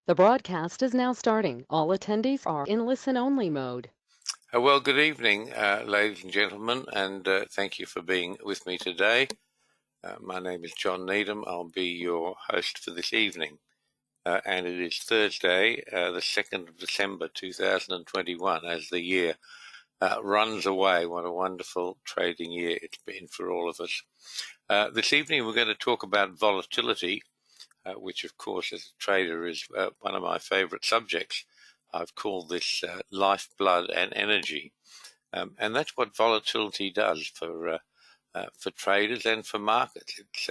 The broadcast is now starting. All attendees are in listen-only mode. Well, good evening, ladies and gentlemen, and thank you for being with me today. My name is John Needham. I'll be your host for this evening, and it is Thursday, the 2nd of December 2021, as the year runs away. What a wonderful trading year it's been for all of us. This evening we're going to talk about volatility, which of course as a trader is one of my favorite subjects. I've called this lifeblood and energy, and that's what volatility does for traders and for markets. It's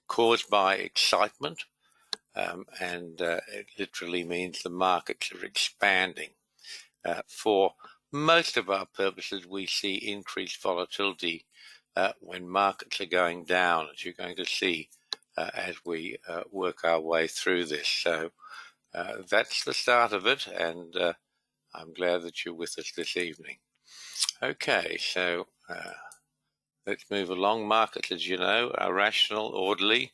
caused by excitement, and it literally means the markets are expanding. For most of our purposes, we see increased volatility when markets are going down, as you're going to see as we work our way through this. So that's the start of it, and I'm glad that you're with us this evening. Okay, so let's move along. Markets, as you know, are rational, orderly,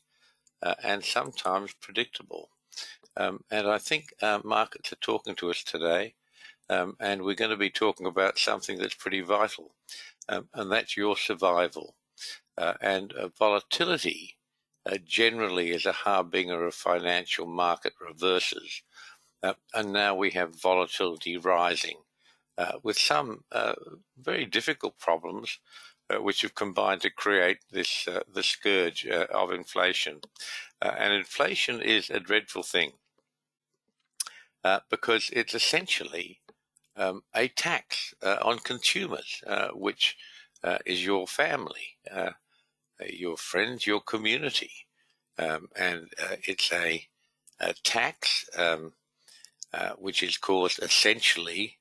and sometimes predictable. And I think markets are talking to us today, and we're going to be talking about something that's pretty vital, and that's your survival. And volatility generally is a harbinger of financial market reverses. And now we have volatility rising with some very difficult problems which have combined to create this the scourge of inflation. And inflation is a dreadful thing because it's essentially a tax on consumers, which is your family, your friends, your community. And it's a tax which is caused essentially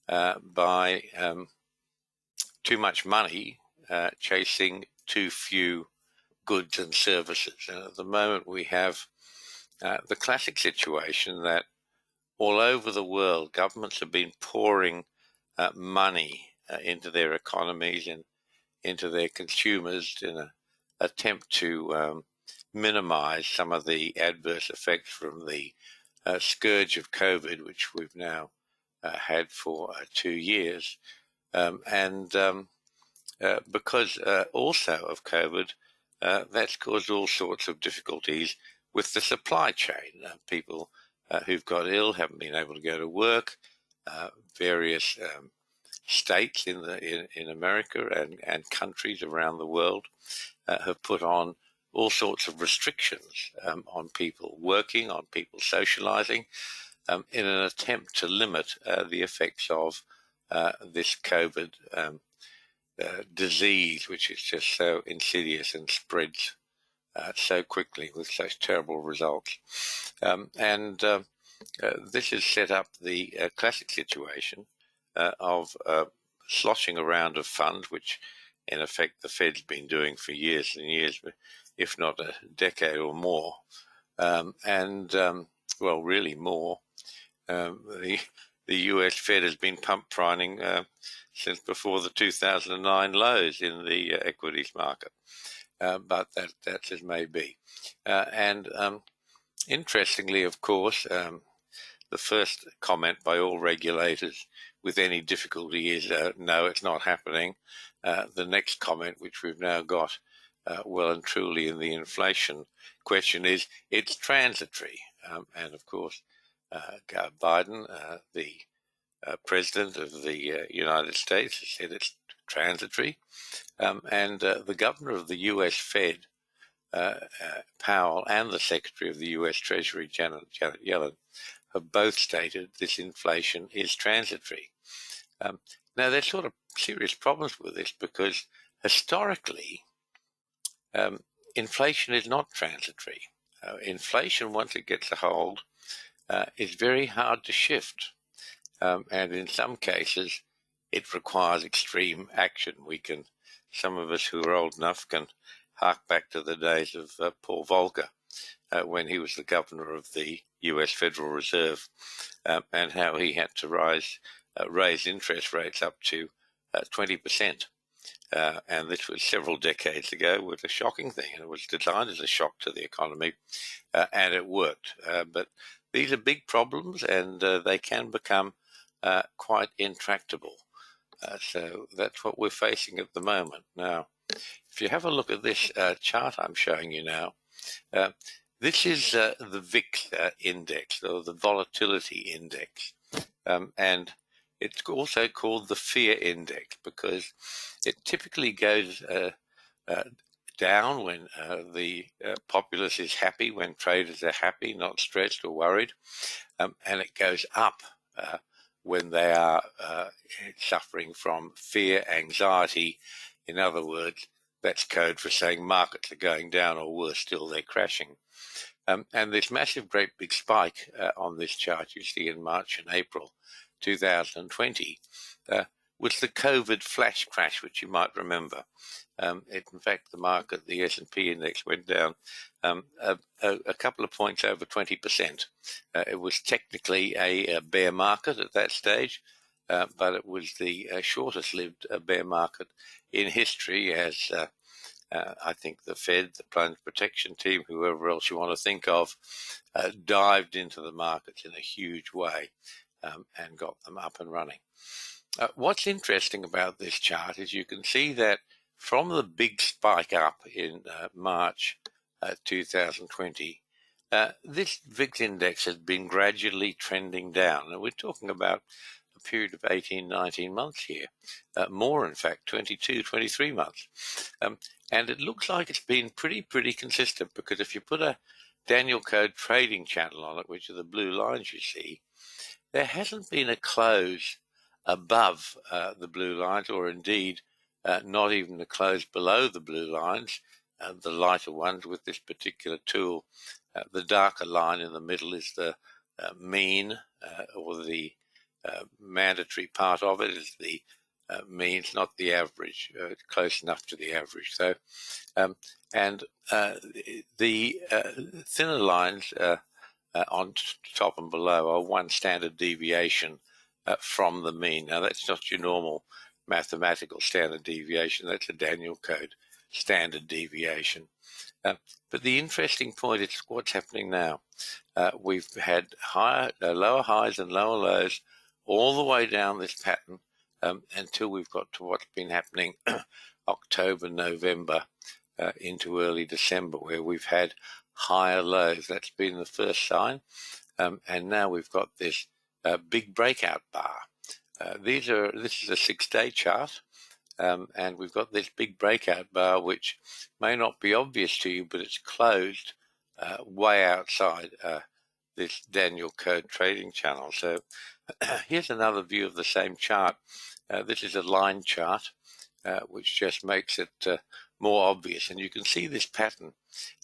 by too much money chasing too few goods and services. And at the moment we have the classic situation that all over the world governments have been pouring money into their economies and into their consumers in an attempt to minimize some of the adverse effects from the scourge of COVID, which we've now had for 2 years. Because also of COVID, that's caused all sorts of difficulties with the supply chain. People who've got ill haven't been able to go to work. Various states in America and countries around the world have put on all sorts of restrictions on people working, on people socializing, in an attempt to limit the effects of this COVID disease, which is just so insidious and spreads so quickly with such terrible results. This has set up the classic situation of sloshing around of funds, which in effect the Fed's been doing for years and years, if not a decade or more, well, really more. The US Fed has been pump priming since before the 2009 lows in the equities market, but that's as may be. Interestingly, of course, the first comment by all regulators with any difficulty is, no, it's not happening. The next comment, which we've now got well and truly in the inflation question, is it's transitory. And of course, Biden, the president of the United States, has said it's transitory. And the governor of the US Fed, Powell, and the secretary of the US Treasury, Janet Yellen, have both stated this inflation is transitory. Now, there's sort of serious problems with this because historically, inflation is not transitory. Inflation, once it gets a hold, is very hard to shift. And in some cases, it requires extreme action. Some of us who are old enough can hark back to the days of Paul Volcker when he was the governor of the US Federal Reserve, and how he had to raise interest rates up to 20%. And this was several decades ago, was a shocking thing, and it was designed as a shock to the economy, and it worked. But these are big problems, and they can become quite intractable. So that's what we're facing at the moment. Now, if you have a look at this chart I'm showing you now, uh, this is the VIX index, or the Volatility Index. And it's also called the Fear Index because it typically goes uh, down when the populace is happy, when traders are happy, not stressed or worried, and it goes up when they are suffering from fear, anxiety. In other words, that's code for saying markets are going down, or worse still, they're crashing. And this massive, great big spike on this chart you see in March and April 2020 was the COVID flash crash, which you might remember. In fact, the market, the S&P index, went down a couple of points over 20%. It was technically a bear market at that stage, but it was the shortest-lived bear market in history, as I think the Fed, the Plunge Protection Team, whoever else you want to think of, dived into the markets in a huge way and got them up and running. What's interesting about this chart is you can see that from the big spike up in March 2020, this VIX index has been gradually trending down. And we're talking about a period of 18, 19 months here, more in fact, 22, 23 months. And it looks like it's been pretty consistent, because if you put a Danielcode trading channel on it, which are the blue lines you see, there hasn't been a close above the blue lines, or indeed not even a close below the blue lines, the lighter ones with this particular tool. The darker line in the middle is the mean, or the mandatory part of it is the means, not the average, close enough to the average. So, and the thinner lines on top and below are one standard deviation from the mean. Now, that's not your normal mathematical standard deviation. That's a Danielcode standard deviation. But the interesting point is what's happening now. We've had lower highs and lower lows all the way down this pattern until we've got to what's been happening October, November, into early December, where we've had higher lows. That's been the first sign. And now we've got this big breakout bar. This is a 6-day chart. And we've got this big breakout bar, which may not be obvious to you, but it's closed way outside this Danielcode trading channel. So here's another view of the same chart. This is a line chart, which just makes it more obvious. And you can see this pattern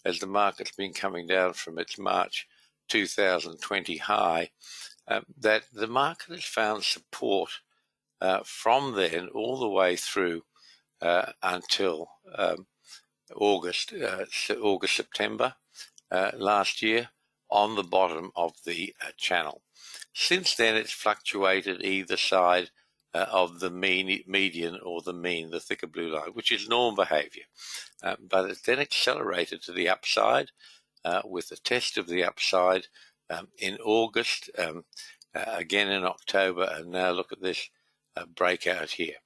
as the market's been coming down from its March 2020 high, that the market has found support from then all the way through until August, September last year, on the bottom of the channel. Since then, it's fluctuated either side of the median or the mean, the thicker blue line, which is normal behavior. But it's then accelerated to the upside with a test of the upside in August, again in October, and now look at this breakout here.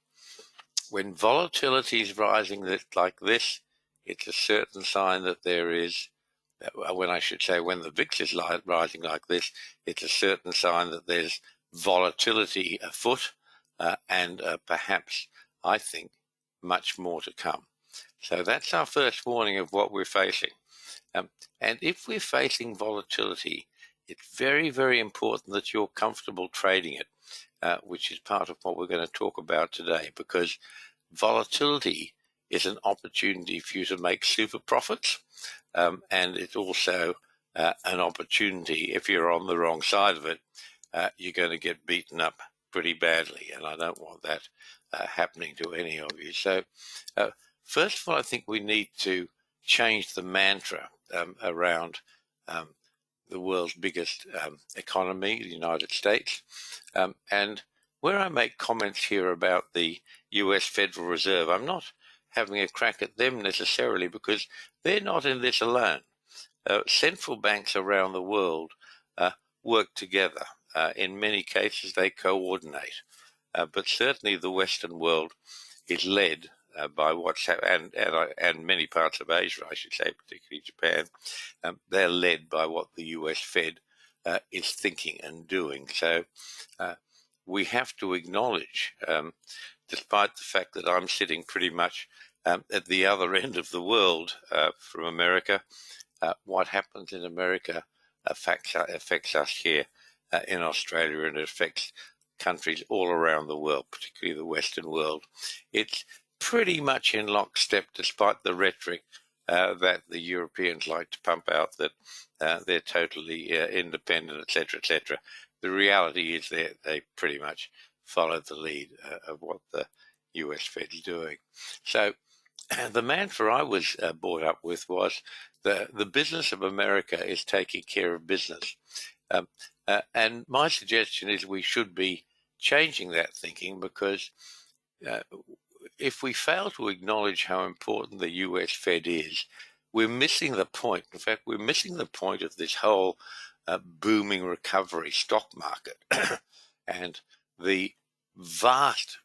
When volatility is rising like this, it's a certain sign that there is, when the VIX is rising like this, it's a certain sign that there's volatility afoot, and perhaps, I think, much more to come. So that's our first warning of what we're facing. And if we're facing volatility, it's very, very important that you're comfortable trading it, which is part of what we're going to talk about today, because volatility is an opportunity for you to make super profits, and it's also an opportunity, if you're on the wrong side of it, you're going to get beaten up pretty badly, and I don't want that happening to any of you. So first of all, I think we need to change the mantra around the world's biggest economy, the United States. And where I make comments here about the US Federal Reserve, I'm not having a crack at them necessarily, because they're not in this alone. Central banks around the world work together. In many cases, they coordinate. But certainly the Western world is led by what's happening, and many parts of Asia, I should say, particularly Japan. They're led by what the US Fed is thinking and doing. So we have to acknowledge, despite the fact that I'm sitting pretty much at the other end of the world from America, what happens in America affects us here in Australia, and it affects countries all around the world, particularly the Western world. It's pretty much in lockstep, despite the rhetoric that the Europeans like to pump out, that they're totally independent, etc., etc. The reality is they pretty much follow the lead of what the US Fed is doing. So the mantra I was brought up with was the business of America is taking care of business. And my suggestion is we should be changing that thinking, because if we fail to acknowledge how important the US Fed is, we're missing the point. In fact, we're missing the point of this whole booming recovery stock market and the vast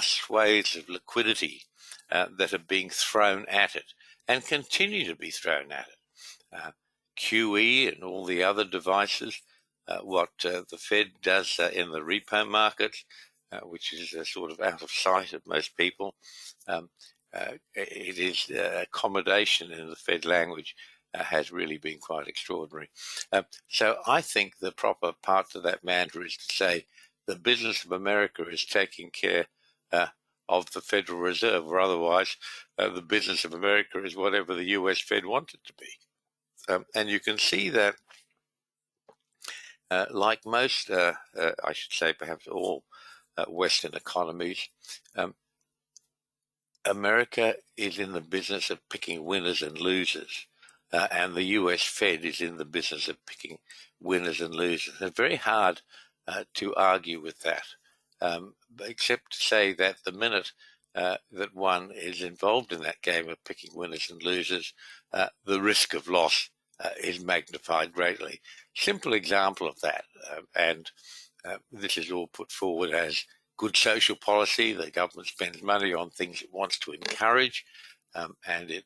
swathes of liquidity that are being thrown at it and continue to be thrown at it. QE and all the other devices, what the Fed does in the repo market, which is sort of out of sight of most people. It is accommodation in the Fed language has really been quite extraordinary. So I think the proper part to that mantra is to say the business of America is taking care of the Federal Reserve, or otherwise the business of America is whatever the US Fed wants it to be. And you can see that like most, I should say perhaps all Western economies, America is in the business of picking winners and losers, and the US Fed is in the business of picking winners and losers. It's very hard to argue with that, except to say that the minute that one is involved in that game of picking winners and losers, the risk of loss is magnified greatly. Simple example of that, and this is all put forward as good social policy. The government spends money on things it wants to encourage, and it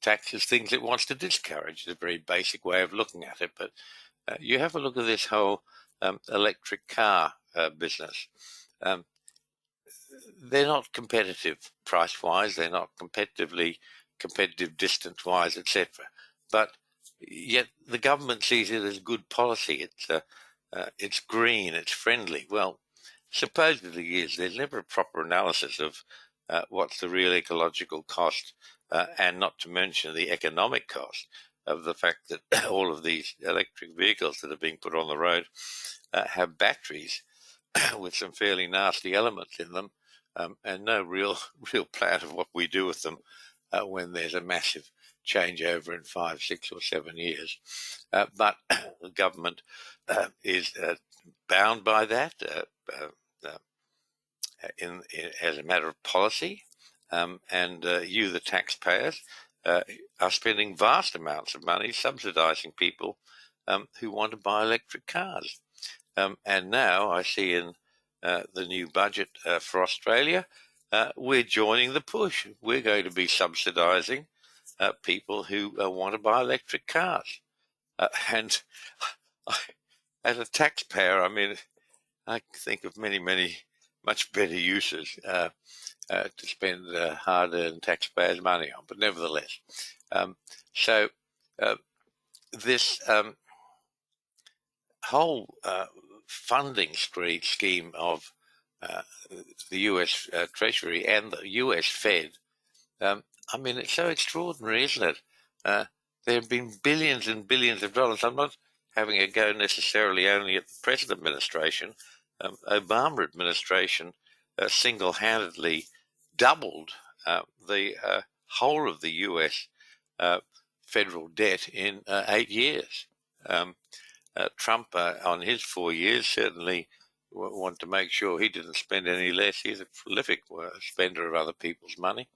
taxes things it wants to discourage. It's a very basic way of looking at it. But you have a look at this whole electric car business. They're not competitive price-wise. They're not competitive distance-wise, etc. But yet the government sees it as good policy. It's green. It's friendly. Well, supposedly is. There's never a proper analysis of what's the real ecological cost, and not to mention the economic cost of the fact that all of these electric vehicles that are being put on the road have batteries with some fairly nasty elements in them, and no real plan of what we do with them when there's a massive changeover in 5, 6, or 7 years. But the government is bound by that as a matter of policy, and you, the taxpayers, are spending vast amounts of money subsidizing people who want to buy electric cars. And now I see in the new budget for Australia, we're joining the push. We're going to be subsidizing people who want to buy electric cars. And as a taxpayer, I mean, I think of many much better uses to spend hard-earned taxpayers' money on. But nevertheless, so this whole funding scheme of the US Treasury and the US Fed, I mean, it's so extraordinary, isn't it? There have been billions and billions of dollars. I'm not having a go necessarily only at the present administration. Obama administration single-handedly doubled the whole of the US federal debt in 8 years. Trump, on his 4 years, certainly wanted to make sure he didn't spend any less. He's a prolific spender of other people's money.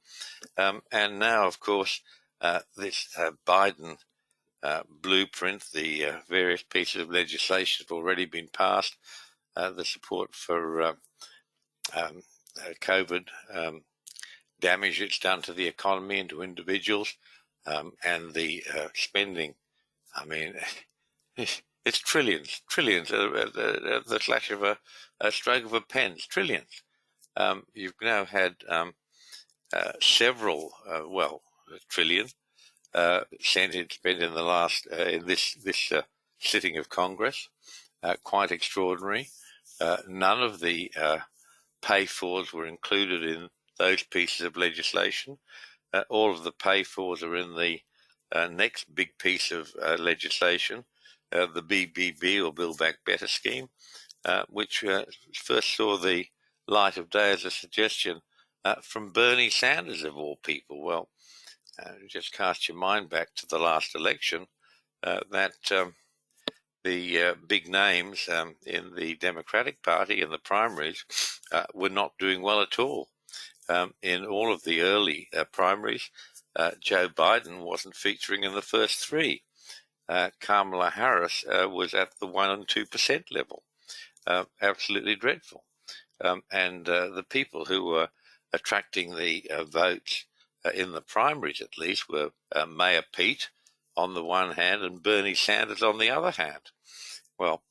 And now, of course, this Biden blueprint. The various pieces of legislation have already been passed. The support for COVID damage it's done to the economy and to individuals, and the spending. I mean, it's trillions, trillions, the flash of a stroke of a pen, it's trillions. You've now had several, a trillion spent in the last in this sitting of Congress. Quite extraordinary. None of the pay-fors were included in those pieces of legislation. All of the pay-fors are in the next big piece of legislation, the BBB, or Build Back Better scheme, which first saw the light of day as a suggestion from Bernie Sanders, of all people. Well, just cast your mind back to the last election, that the big names in the Democratic Party in the primaries were not doing well at all. In all of the early primaries, Joe Biden wasn't featuring in the first three. Kamala Harris was at the 1% and 2% level. Absolutely dreadful. And the people who were attracting the votes in the primaries, at least, were Mayor Pete on the one hand and Bernie Sanders on the other hand. Well,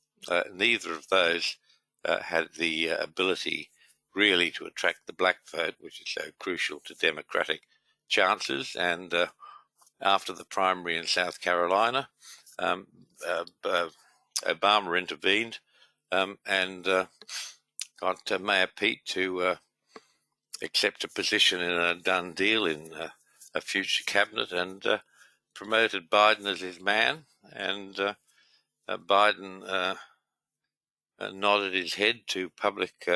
neither of those had the ability really to attract the black vote, which is so crucial to Democratic chances. And after the primary in South Carolina, Obama intervened and got Mayor Pete to accept a position in a done deal in a future cabinet, and promoted Biden as his man. And Biden nodded his head to public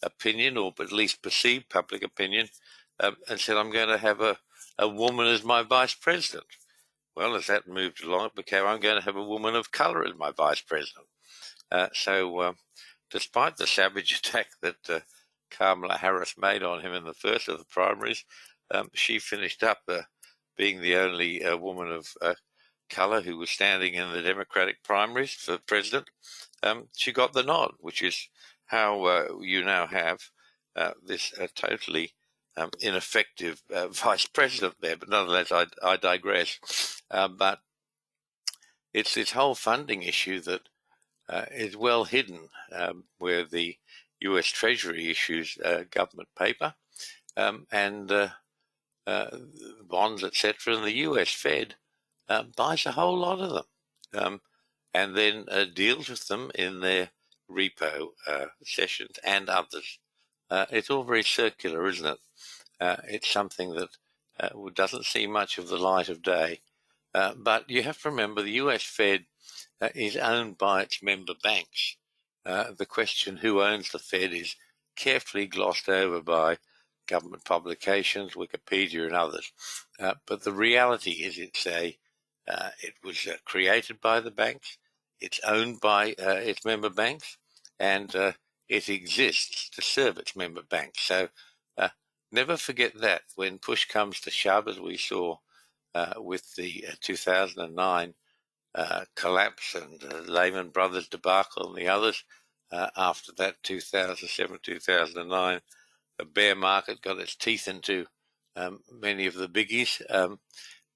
opinion, or at least perceived public opinion, and said, "I'm going to have a woman as my vice president." Well, as that moved along, it became, "I'm going to have a woman of color as my vice president." So despite the savage attack that Kamala Harris made on him in the first of the primaries, she finished up being the only woman of color who was standing in the Democratic primaries for president. She got the nod, which is how you now have this totally ineffective vice president there. But nonetheless, I digress. But it's this whole funding issue that is well hidden, where the U.S. Treasury issues government paper and bonds, etc., and the U.S. Fed buys a whole lot of them, and then deals with them in their repo sessions and others. It's all very circular, isn't it? It's something that doesn't see much of the light of day. But you have to remember the U.S. Fed is owned by its member banks. The question who owns the Fed is carefully glossed over by government publications, Wikipedia, and others. But the reality is it was created by the banks, it's owned by its member banks, and it exists to serve its member banks. So never forget that when push comes to shove, as we saw with the 2009 collapse and Lehman Brothers debacle and the others. After that 2007-2009, the bear market got its teeth into many of the biggies.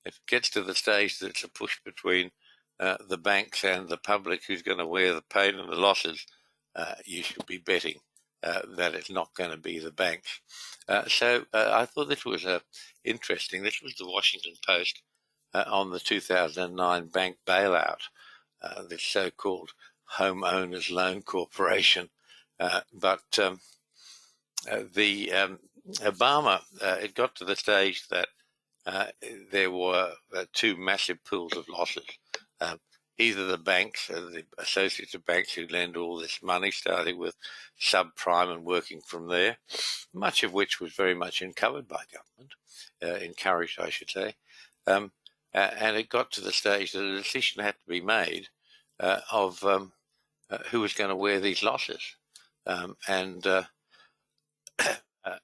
If it gets to the stage that it's a push between the banks and the public who's going to wear the pain and the losses, you should be betting that it's not going to be the banks. So I thought this was interesting. This was the Washington Post on the 2009 bank bailout, this so-called Homeowners Loan Corporation. But the Obama, it got to the stage that there were two massive pools of losses. Either the banks, the associates of banks who lend all this money, starting with subprime and working from there, much of which was very much uncovered by government, encouraged, I should say. And it got to the stage that a decision had to be made of who was going to wear these losses. And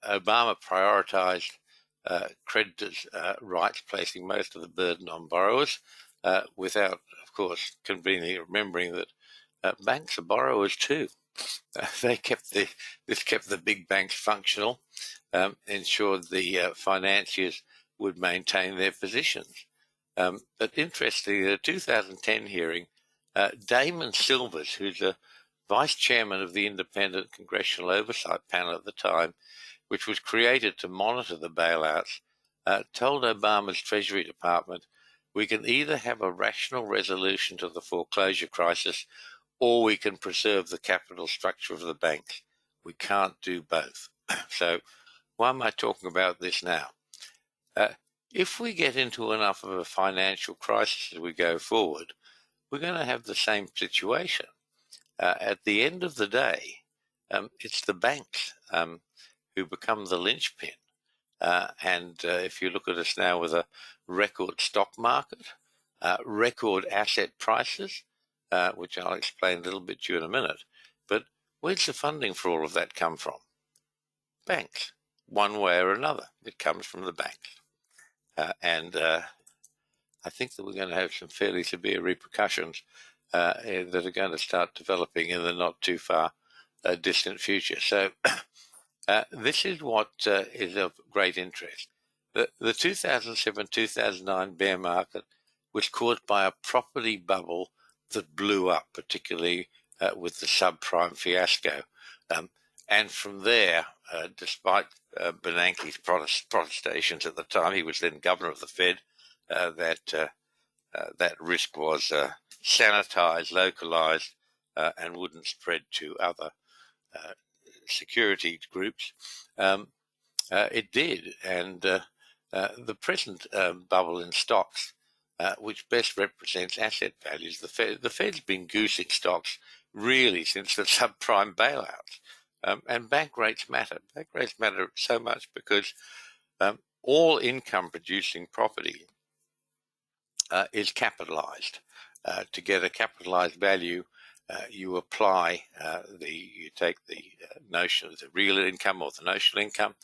Obama prioritized creditors' rights, placing most of the burden on borrowers, without, of course, conveniently remembering that banks are borrowers too. This kept the big banks functional, ensured the financiers would maintain their positions. But interestingly, the 2010 hearing, Damon Silvers, who's a vice chairman of the Independent Congressional Oversight Panel at the time, which was created to monitor the bailouts, told Obama's Treasury Department, we can either have a rational resolution to the foreclosure crisis or we can preserve the capital structure of the banks. We can't do both. So why am I talking about this now? If we get into enough of a financial crisis as we go forward, we're going to have the same situation. At the end of the day, it's the banks who become the linchpin. And if you look at us now with a record stock market, record asset prices, which I'll explain a little bit to you in a minute, but where's the funding for all of that come from? Banks. One way or another, it comes from the banks. And I think that we're going to have some fairly severe repercussions that are going to start developing in the not too far distant future. So this is what is of great interest. The 2007-2009 bear market was caused by a property bubble that blew up, particularly with the subprime fiasco. And from there, despite Bernanke's protestations at the time, he was then governor of the Fed, that risk was sanitized, localized, and wouldn't spread to other security groups. It did, and the present bubble in stocks, which best represents asset values, the Fed's been goosing stocks really since the subprime bailouts. And bank rates matter. Bank rates matter so much because all income-producing property is capitalized. To get a capitalized value, you apply you take the notion of the real income or the notional income,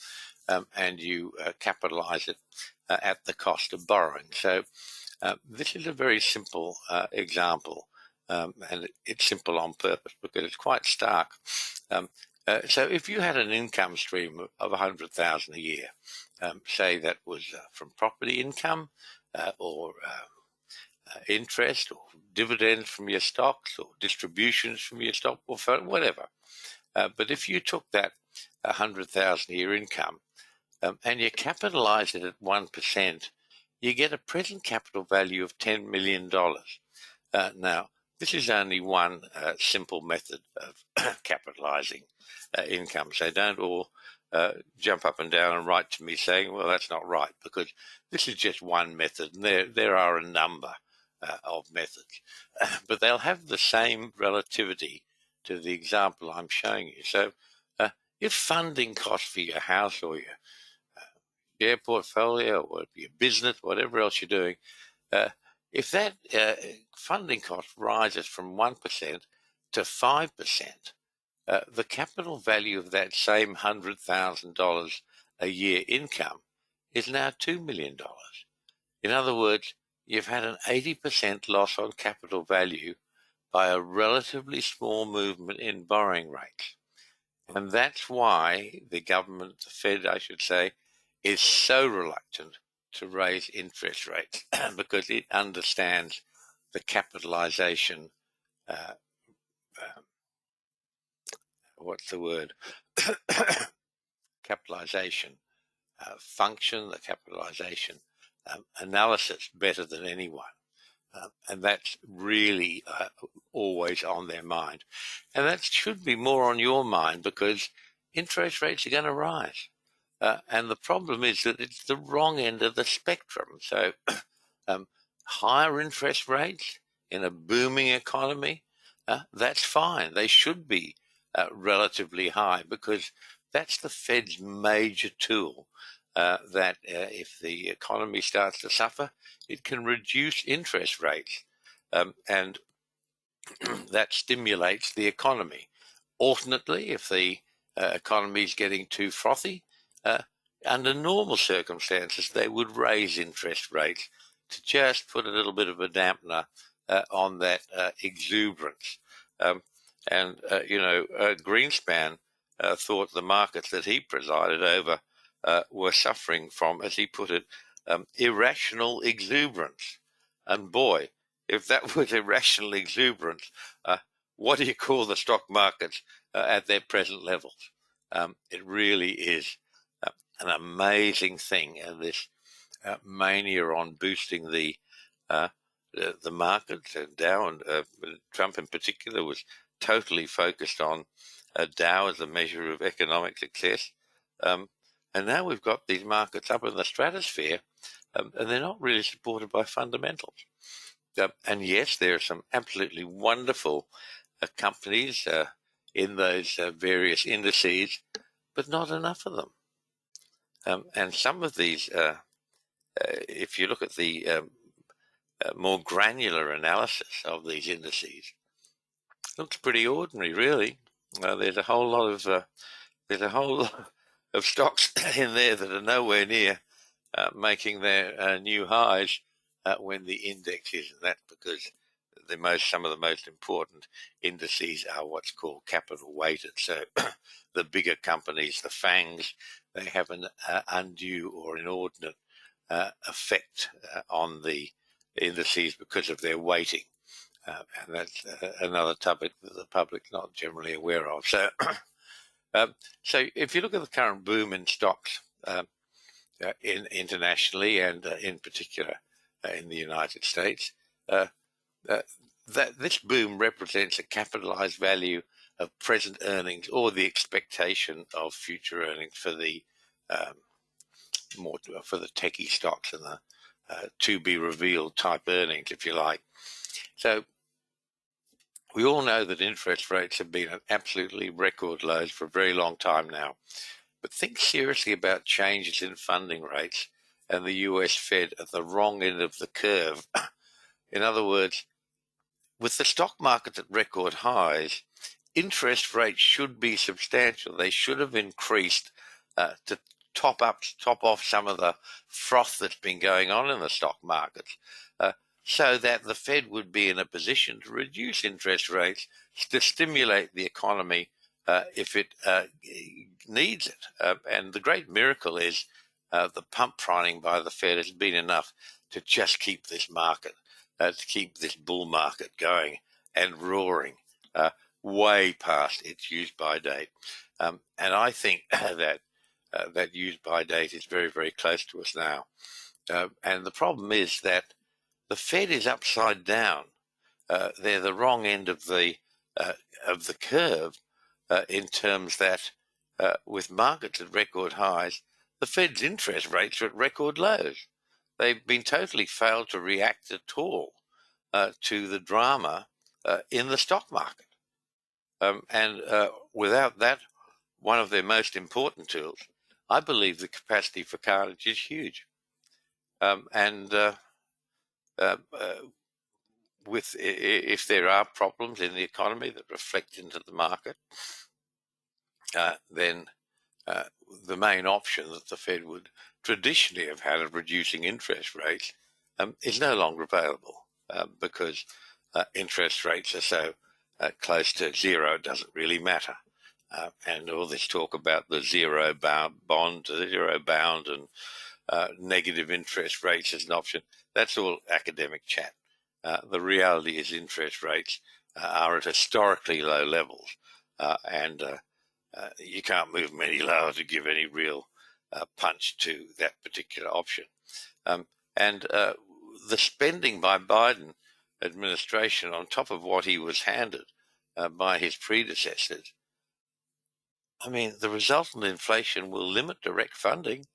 and you capitalize it at the cost of borrowing. So this is a very simple example, and it's simple on purpose because it's quite stark. So if you had an income stream of $100,000 a year, say that was from property income or interest or dividends from your stocks or distributions from your stock portfolio, whatever. But if you took that $100,000 a year income and you capitalize it at 1%, you get a present capital value of $10 million. Now, this is only one simple method of capitalizing income. So don't all jump up and down and write to me saying, well, that's not right, because this is just one method, and there are a number of methods. But they'll have the same relativity to the example I'm showing you. So if funding costs for your house or your share portfolio or your business, whatever else you're doing, if that funding cost rises from 1% to 5%, the capital value of that same $100,000 a year income is now $2 million. In other words, you've had an 80% loss on capital value by a relatively small movement in borrowing rates. And that's why the government, the Fed, I should say, is so reluctant to raise interest rates because it understands the capitalization, capitalization function, the capitalization analysis better than anyone. And that's really always on their mind. And that should be more on your mind because interest rates are going to rise. And the problem is that it's the wrong end of the spectrum. So higher interest rates in a booming economy, that's fine. They should be relatively high because that's the Fed's major tool. That if the economy starts to suffer, it can reduce interest rates, and that stimulates the economy. Alternately, if the economy is getting too frothy, under normal circumstances, they would raise interest rates to just put a little bit of a dampener on that exuberance. Greenspan thought the markets that he presided over were suffering from, as he put it, irrational exuberance. And boy, if that was irrational exuberance, what do you call the stock markets at their present levels? It really is an amazing thing, and this mania on boosting the markets, and Dow, and Trump in particular was totally focused on Dow as a measure of economic success. And now we've got these markets up in the stratosphere, and they're not really supported by fundamentals. And yes, there are some absolutely wonderful companies in those various indices, but not enough of them. And some of these, if you look at the more granular analysis of these indices, looks pretty ordinary, really. There's a whole lot of stocks in there that are nowhere near making their new highs when the index is. And that's because some of the most important indices are what's called capital weighted. So the bigger companies, the FANGs, they have an undue or inordinate effect on the indices because of their weighting. And that's another topic that the public's not generally aware of. So, so if you look at the current boom in stocks internationally and in particular in the United States, that this boom represents a capitalized value of present earnings or the expectation of future earnings for the techie stocks and the to be revealed type earnings, if you like. So we all know that interest rates have been at absolutely record lows for a very long time now. But think seriously about changes in funding rates and the US Fed at the wrong end of the curve. In other words, with the stock market at record highs, interest rates should be substantial. They should have increased to top off some of the froth that's been going on in the stock markets, so that the Fed would be in a position to reduce interest rates to stimulate the economy if it needs it. And the great miracle is the pump priming by the Fed has been enough to just keep this market, to keep this bull market going and roaring way past its use-by date. And I think that that use-by date is very, very close to us now. And the problem is that the Fed is upside down. They're the wrong end of the curve in terms that with markets at record highs, the Fed's interest rates are at record lows. They've been totally failed to react at all to the drama in the stock market. And without that, one of their most important tools, I believe the capacity for carnage is huge. If there are problems in the economy that reflect into the market, then the main option that the Fed would traditionally have had of reducing interest rates is no longer available because interest rates are so close to zero, it doesn't really matter. And all this talk about the zero bound, and negative interest rates as an option, that's all academic chat. The reality is interest rates are at historically low levels, and you can't move them any lower to give any real punch to that particular option. And the spending by Biden administration on top of what he was handed by his predecessors, I mean, the resultant inflation will limit direct funding.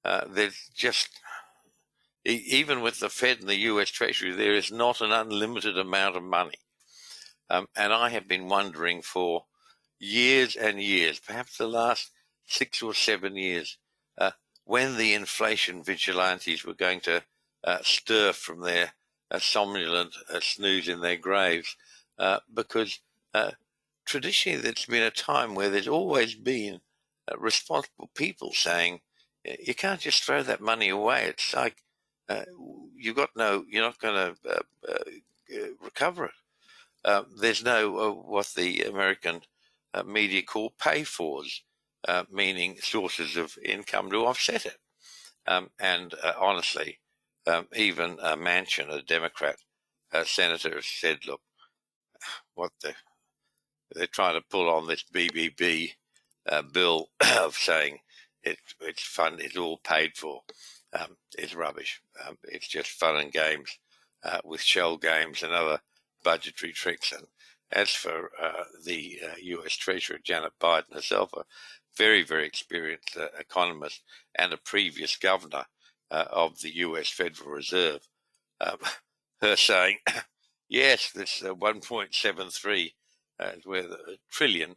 There's just, even with the Fed and the US Treasury, there is not an unlimited amount of money. And I have been wondering for years and years, perhaps the last 6 or 7 years, when the inflation vigilantes were going to stir from their somnolent snooze in their graves, because traditionally there's been a time where there's always been responsible people saying, you can't just throw that money away. It's like you're not going to recover it. There's no what the American media call pay-fors, meaning sources of income to offset it. And honestly, even Manchin, a Democrat senator, has said, look, they're trying to pull on this BBB bill of saying it's fun, it's all paid for. It's rubbish. It's just fun and games with shell games and other budgetary tricks. And as for the US Treasurer, Janet Biden herself, a very, very experienced economist and a previous governor of the US Federal Reserve, her saying, yes, this 1.73 where the trillion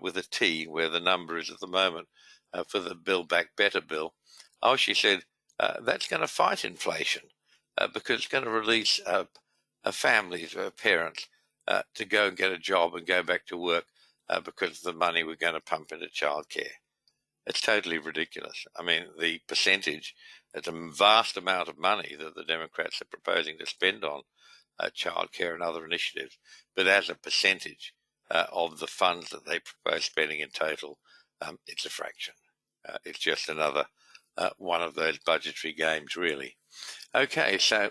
with a T, where the number is at the moment for the Build Back Better bill. Oh, she said, that's going to fight inflation because it's going to release families, parents, to go and get a job and go back to work because of the money we're going to pump into childcare. It's totally ridiculous. I mean, the percentage, it's a vast amount of money that the Democrats are proposing to spend on childcare and other initiatives, but as a percentage of the funds that they propose spending in total, it's a fraction. It's just another one of those budgetary games, really. Okay, so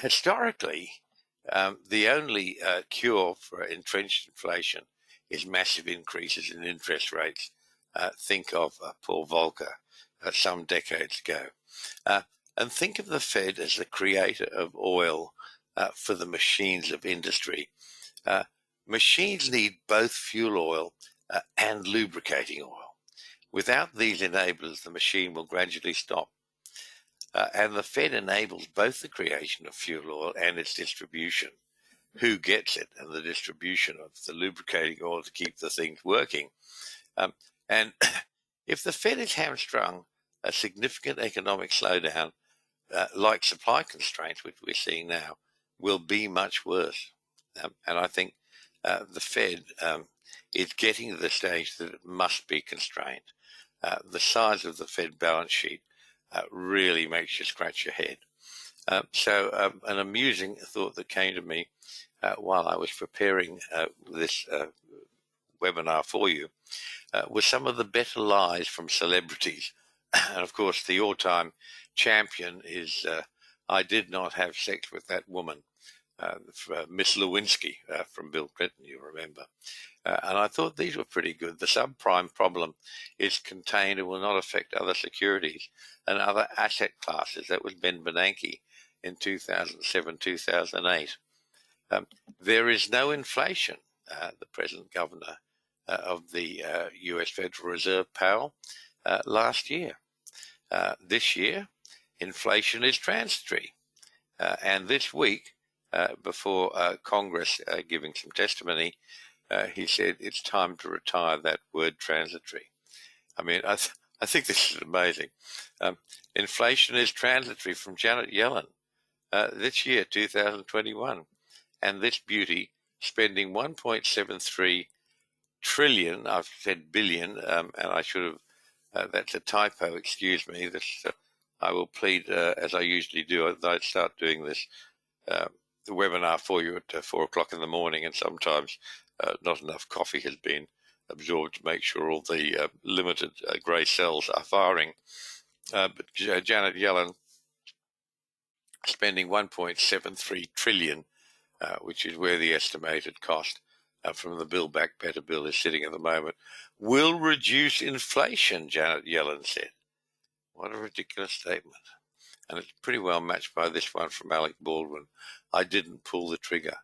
historically, the only cure for entrenched inflation is massive increases in interest rates. Think of Paul Volcker some decades ago. And think of the Fed as the creator of oil for the machines of industry. Machines need both fuel oil and lubricating oil. Without these enablers, the machine will gradually stop. And the Fed enables both the creation of fuel oil and its distribution. Who gets it? And the distribution of the lubricating oil to keep the things working. And if the Fed is hamstrung, a significant economic slowdown, like supply constraints, which we're seeing now, will be much worse. And I think the Fed is getting to the stage that it must be constrained. The size of the Fed balance sheet really makes you scratch your head. So an amusing thought that came to me while I was preparing this webinar for you was some of the better lies from celebrities. And of course, the all-time champion is I did not have sex with that woman, Miss Lewinsky from Bill Clinton, you remember. And I thought these were pretty good. The subprime problem is contained and will not affect other securities and other asset classes. That was Ben Bernanke in 2007, 2008. There is no inflation, the present governor of the US Federal Reserve, Powell, last year. This year, inflation is transitory. And this week, before Congress giving some testimony, he said it's time to retire that word transitory. I mean, I think this is amazing. Inflation is transitory from Janet Yellen this year, 2021. And this beauty spending 1.73 trillion, I've said billion, and I should have, that's a typo, excuse me. This I will plead, as I usually do, I start doing this the webinar for you at 4 o'clock in the morning, and sometimes not enough coffee has been absorbed to make sure all the limited grey cells are firing. But Janet Yellen spending 1.73 trillion, which is where the estimated cost from the Build Back Better bill is sitting at the moment, will reduce inflation, Janet Yellen said. What a ridiculous statement. And it's pretty well matched by this one from Alec Baldwin. I didn't pull the trigger.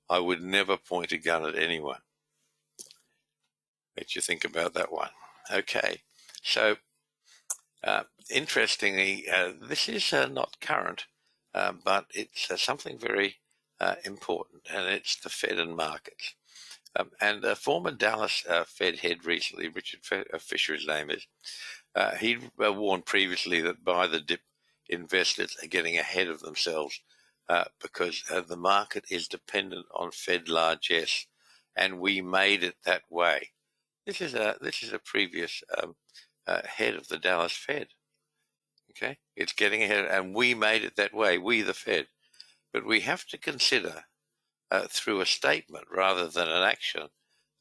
I would never point a gun at anyone. Let you think about that one. Okay, so interestingly, this is not current, but it's something very important, and it's the Fed and markets. And a former Dallas Fed head recently, Richard Fisher, his name is, he warned previously that by the dip, investors are getting ahead of themselves because the market is dependent on Fed largesse, and we made it that way. This is a previous head of the Dallas Fed. Okay, it's getting ahead, and we made it that way, we the Fed. But we have to consider through a statement rather than an action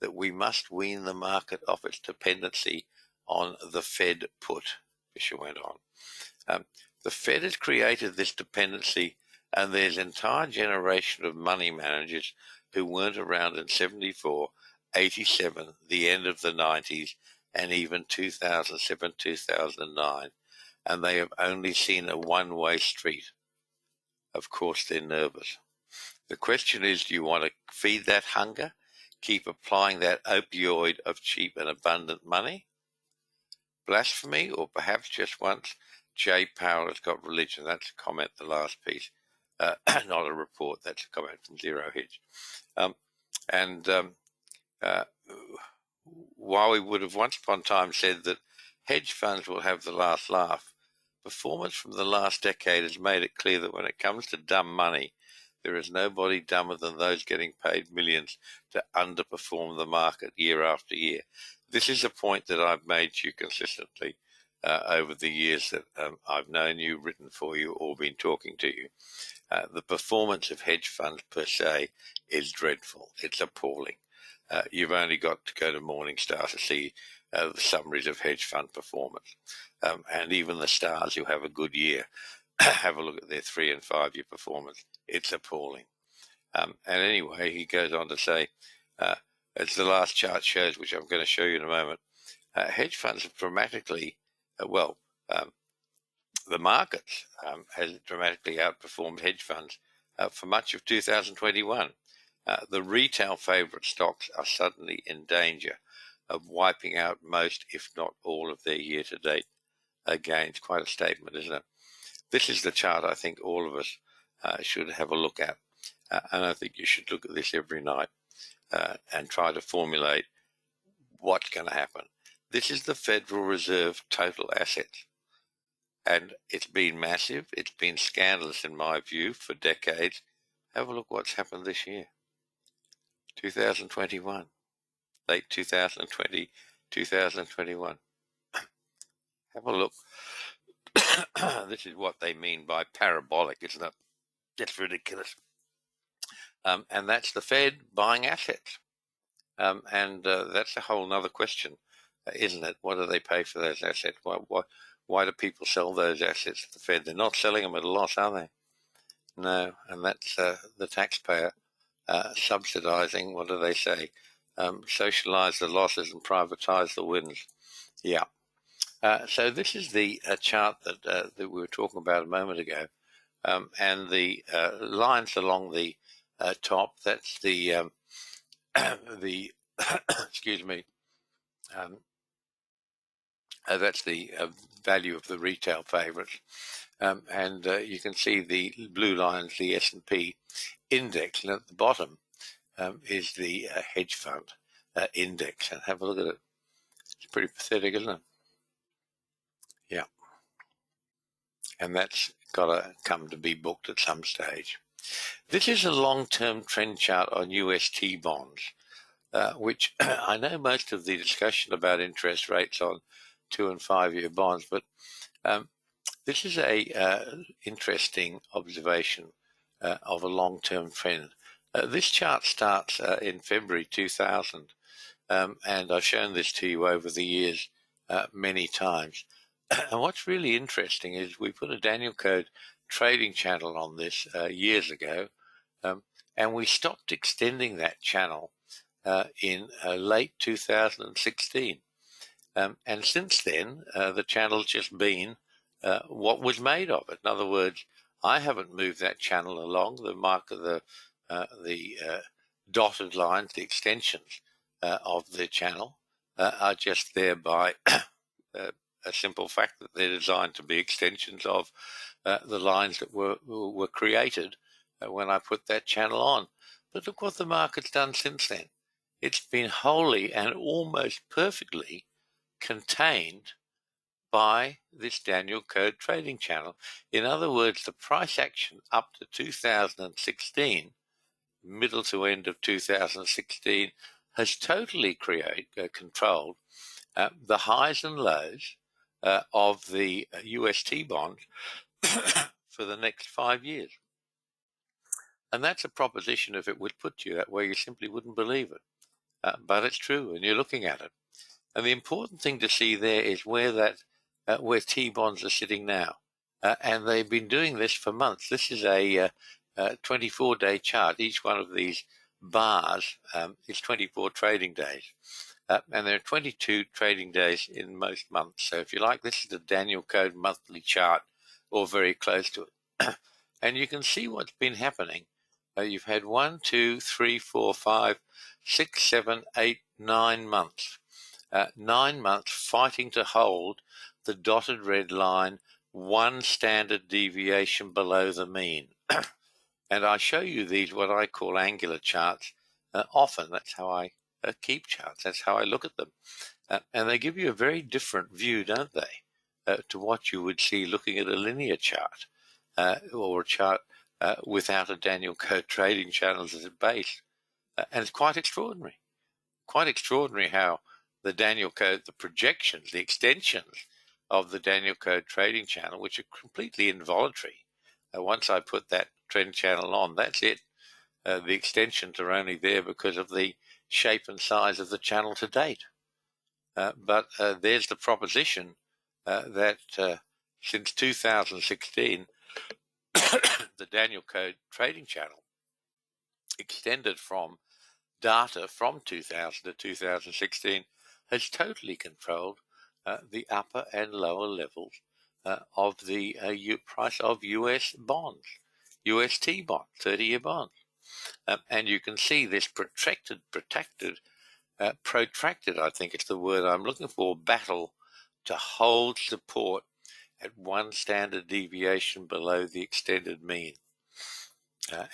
that we must wean the market off its dependency on the Fed put, Fisher went on. The Fed has created this dependency, and there's an entire generation of money managers who weren't around in 74, 87, the end of the 90s, and even 2007, 2009, and they have only seen a one-way street. Of course, they're nervous. The question is, do you want to feed that hunger, keep applying that opioid of cheap and abundant money? Blasphemy, or perhaps just once Jay Powell has got religion? That's a comment, the last piece, not a report. That's a comment from Zero Hedge. While we would have once upon a time said that hedge funds will have the last laugh, performance from the last decade has made it clear that when it comes to dumb money, there is nobody dumber than those getting paid millions to underperform the market year after year. This is a point that I've made to you consistently over the years that I've known you, written for you, or been talking to you. The performance of hedge funds per se is dreadful. It's appalling. You've only got to go to Morningstar to see the summaries of hedge fund performance. And even the stars who have a good year, have a look at their 3 and 5 year performance. It's appalling. And anyway, he goes on to say, as the last chart shows, which I'm going to show you in a moment, hedge funds have dramatically, the markets has dramatically outperformed hedge funds for much of 2021. The retail favorite stocks are suddenly in danger of wiping out most, if not all, of their year-to-date gains. Quite a statement, isn't it? This is the chart I think all of us should have a look at. And I think you should look at this every night and try to formulate what's going to happen. This is the Federal Reserve total assets. And it's been massive. It's been scandalous, in my view, for decades. Have a look what's happened this year. 2021, late 2020, 2021. Have a look. This is what they mean by parabolic, isn't it? It's ridiculous. And that's the Fed buying assets. And that's a whole other question, isn't it? What do they pay for those assets? Why do people sell those assets to the Fed? They're not selling them at a loss, are they? No, and that's the taxpayer subsidizing, what do they say? Socialize the losses and privatize the wins. Yeah. So this is the chart that we were talking about a moment ago. And the lines along the top, that's the excuse me, that's the value of the retail favorites. And you can see the blue lines, the S&P index, and at the bottom is the hedge fund index. And have a look at it. It's pretty pathetic, isn't it? Yeah. And that's got to come to be booked at some stage. This is a long-term trend chart on UST bonds, which I know most of the discussion about interest rates on 2 and 5 year bonds, but this is a interesting observation of a long-term trend. This chart starts in February 2000, and I've shown this to you over the years many times. And what's really interesting is we put a Danielcode trading channel on this years ago, and we stopped extending that channel in late 2016. And since then, the channel's just been what was made of it. In other words, I haven't moved that channel along. The mark of the dotted lines, the extensions of the channel, are just there by a simple fact that they're designed to be extensions of the lines that were created when I put that channel on. But look what the market's done since then. It's been wholly and almost perfectly contained by this Danielcode trading channel. In other words, the price action up to 2016, middle to end of 2016, has totally controlled the highs and lows of the UST bond for the next 5 years. And that's a proposition, if it would put you that way, you simply wouldn't believe it. But it's true, and you're looking at it. And the important thing to see there is where T-bonds are sitting now. And they've been doing this for months. This is a 24-day chart. Each one of these bars is 24 trading days. And there are 22 trading days in most months. So if you like, this is the Danielcode monthly chart, or very close to it. And you can see what's been happening. You've had 1, 2, 3, 4, 5, 6, 7, 8, 9 months. 9 months fighting to hold the dotted red line, one standard deviation below the mean. And I show you these, what I call angular charts, often. That's how I keep charts. That's how I look at them. And they give you a very different view, don't they, to what you would see looking at a linear chart, or a chart without a Danielcode trading channels as a base. And it's quite extraordinary. Quite extraordinary how the Danielcode, the projections, the extensions of the Danielcode trading channel, which are completely involuntary. Once I put that trend channel on, that's it. The extensions are only there because of the shape and size of the channel to date. But there's the proposition that since 2016, the Danielcode trading channel extended from data from 2000 to 2016 has totally controlled the upper and lower levels of the price of US bonds, UST bonds, 30-year bonds. And you can see this protracted, I think it's the word I'm looking for, battle to hold support at one standard deviation below the extended mean.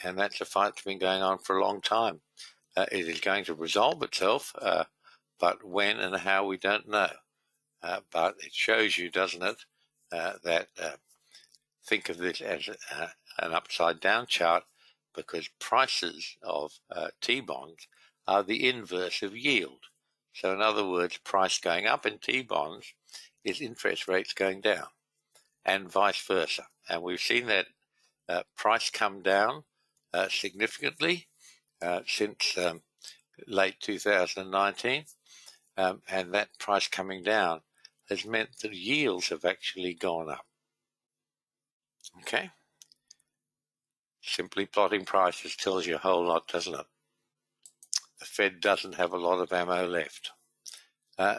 And that's a fight that's been going on for a long time. It is going to resolve itself, but when and how we don't know. But it shows you, doesn't it, that think of this as an upside down chart, because prices of T-bonds are the inverse of yield. So in other words, price going up in T-bonds is interest rates going down, and vice versa. And we've seen that price come down significantly since late 2019, and that price coming down has meant that yields have actually gone up. Okay? Simply plotting prices tells you a whole lot, doesn't it? The Fed doesn't have a lot of ammo left.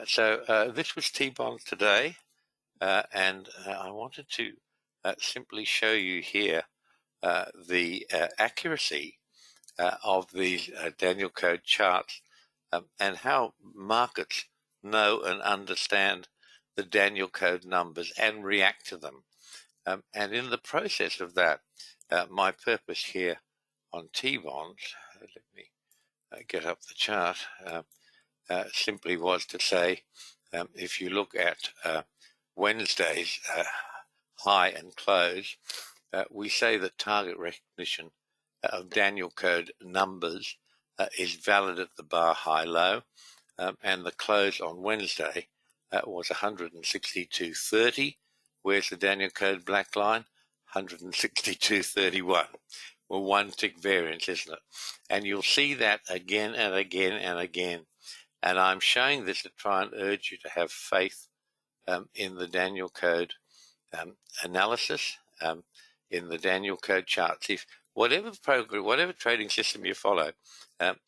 So this was T-bonds today, and I wanted to simply show you here the accuracy of these Danielcode charts, and how markets know and understand the Danielcode numbers and react to them. And in the process of that, my purpose here on T-bonds, let me get up the chart, simply was to say, if you look at Wednesday's high and close, we say that target recognition of Danielcode numbers is valid at the bar high low, and the close on Wednesday was 162.30. Where's the Danielcode black line? 162.31. Well, one tick variance, isn't it? And you'll see that again and again and again. And I'm showing this to try and urge you to have faith in the Danielcode analysis, in the Danielcode charts. If whatever trading system you follow,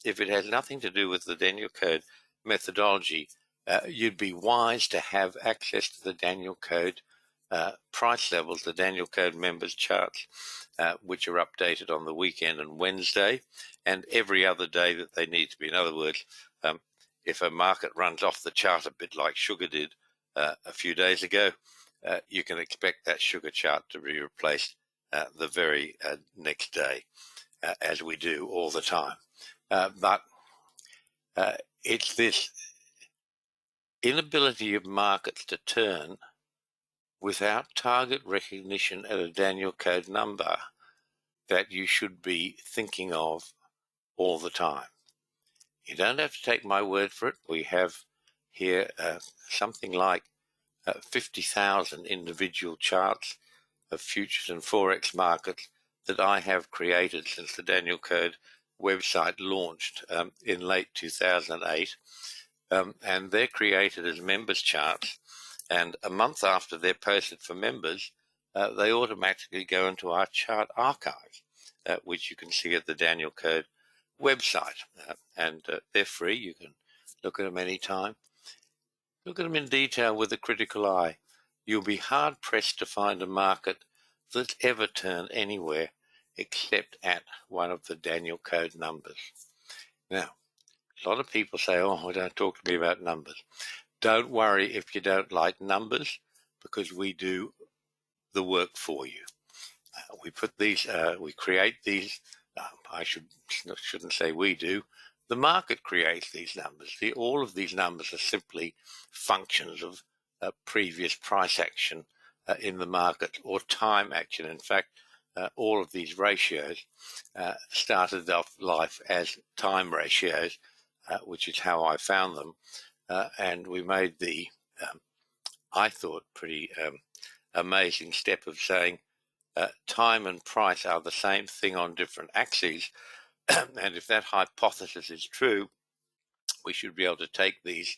if it has nothing to do with the Danielcode methodology, you'd be wise to have access to the Danielcode price levels, the Danielcode members charts, which are updated on the weekend and Wednesday, and every other day that they need to be. In other words, if a market runs off the chart a bit like sugar did a few days ago, you can expect that sugar chart to be replaced the very next day, as we do all the time. But it's this inability of markets to turn without target recognition at a Danielcode number that you should be thinking of all the time. You don't have to take my word for it. We have here something like 50,000 individual charts of futures and forex markets that I have created since the Danielcode website launched in late 2008, and they're created as members charts, and a month after they're posted for members, they automatically go into our chart archive, which you can see at the Danielcode website, and they're free. You can look at them anytime. Look at them in detail with a critical eye. You'll be hard-pressed to find a market that's ever turned anywhere except at one of the Danielcode numbers. Now, a lot of people say, oh, don't talk to me about numbers. Don't worry if you don't like numbers, because we do the work for you. We put these, we create these. I shouldn't say we do. The market creates these numbers. All of these numbers are simply functions of previous price action in the market or time action. In fact, all of these ratios started off life as time ratios, which is how I found them. And we made the, I thought, pretty amazing step of saying time and price are the same thing on different axes. And if that hypothesis is true, we should be able to take these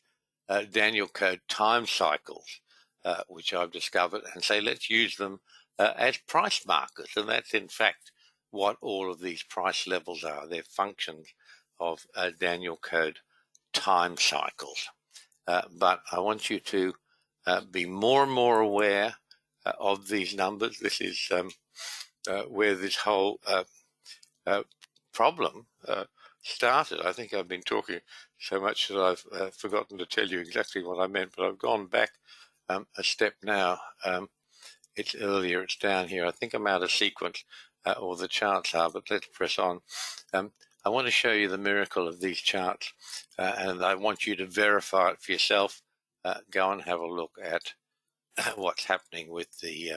Danielcode time cycles, which I've discovered, and say, let's use them as price markers. And that's, in fact, what all of these price levels are. They're functions of Danielcode time cycles. But I want you to be more and more aware of these numbers. This is where this whole problem started. I think I've been talking so much that I've forgotten to tell you exactly what I meant, but I've gone back a step now. It's earlier, it's down here. I think I'm out of sequence, or the charts are, but let's press on. I want to show you the miracle of these charts, and I want you to verify it for yourself. Go and have a look at what's happening with the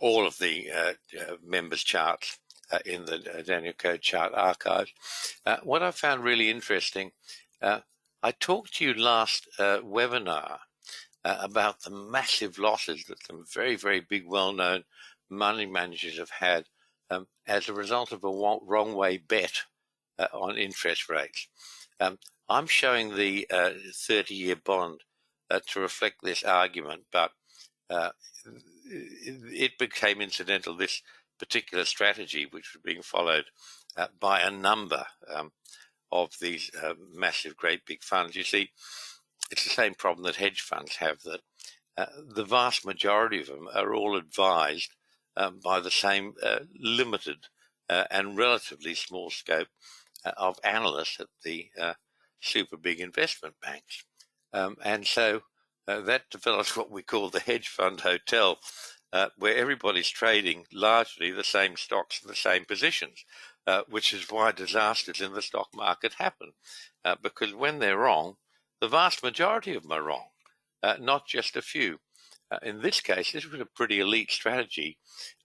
all of the members charts in the Danielcode chart archive. What I found really interesting, I talked to you last webinar about the massive losses that some very, very big, well-known money managers have had as a result of a wrong way bet on interest rates. I'm showing the 30-year bond to reflect this argument, but it became incidental, this particular strategy, which was being followed by a number of these massive, great big funds. You see, it's the same problem that hedge funds have, that the vast majority of them are all advised by the same limited and relatively small scope of analysts at the super big investment banks. And so that develops what we call the hedge fund hotel, where everybody's trading largely the same stocks and the same positions, which is why disasters in the stock market happen, because when they're wrong, the vast majority of them are wrong, not just a few. In this case, this was a pretty elite strategy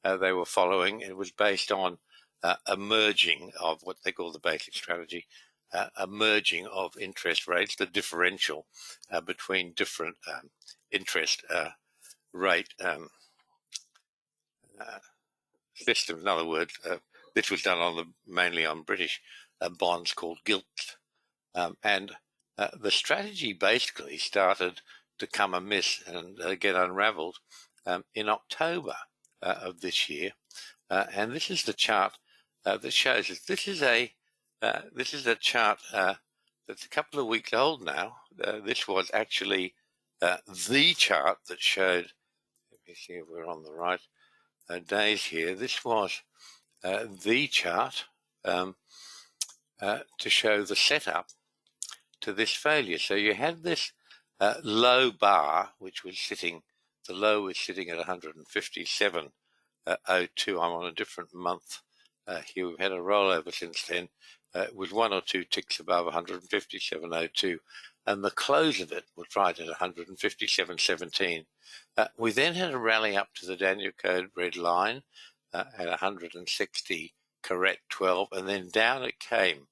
they were following. It was based on a merging of what they call the basic strategy, a merging of interest rates, the differential between different interest rate systems. In other words, this was done mainly on British bonds called gilts. And the strategy basically started to come amiss and get unraveled in October of this year. And this is the chart that shows us. This is a chart that's a couple of weeks old now. This was actually the chart that showed, let me see if we're on the right days here. This was the chart to show the setup to this failure. So you had this low bar, which was sitting, the low was sitting at 157.02. I'm on a different month here. We've had a rollover since then. It was one or two ticks above 157.02, and the close of it was right at 157.17. We then had a rally up to the Danielcode red line at 160 correct 12, and then down it came.